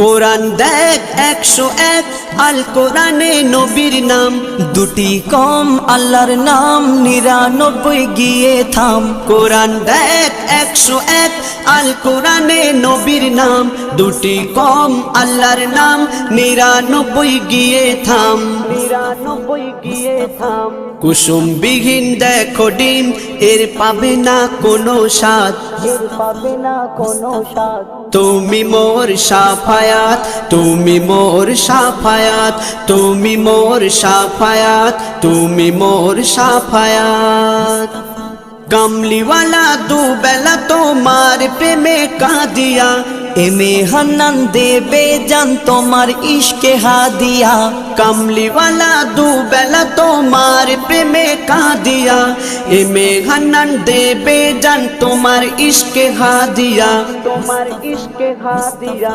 কোরআন দেখ 101 আল কোরআনে নবীর নাম, দুটি কম আল্লাহর নাম 99 গিয়ে থাম। কোরআন দেখ 101 আল কোরআনে নবীর নাম, দুটি কম আল্লাহর নাম 99 গিয়ে থাম, 99 গিয়ে থাম। কুসুম বিহীন দেখো ডিম, এর পাবে না কোনো স্বাদ, এর পাবে না কোনো স্বাদ। তুমি মোর শাফায়াত, তুমি মোর শাফায়াত, তুমি মোর শাফায়াত, তুমি মোর শাফায়াত। কামলিওয়ালা দুবেলা তোমার প্রেমে কাঁদিয়া, এমে হান্নান দেবে জান তোমার ইশকে হাদিয়া। কামলিওয়ালা দুবেলা তোমার প্রেমে কাঁদিয়া, এমে হান্নান দেবে জান তোমার ইশকে হাদিয়া, তোমার ইশকে হাদিয়া।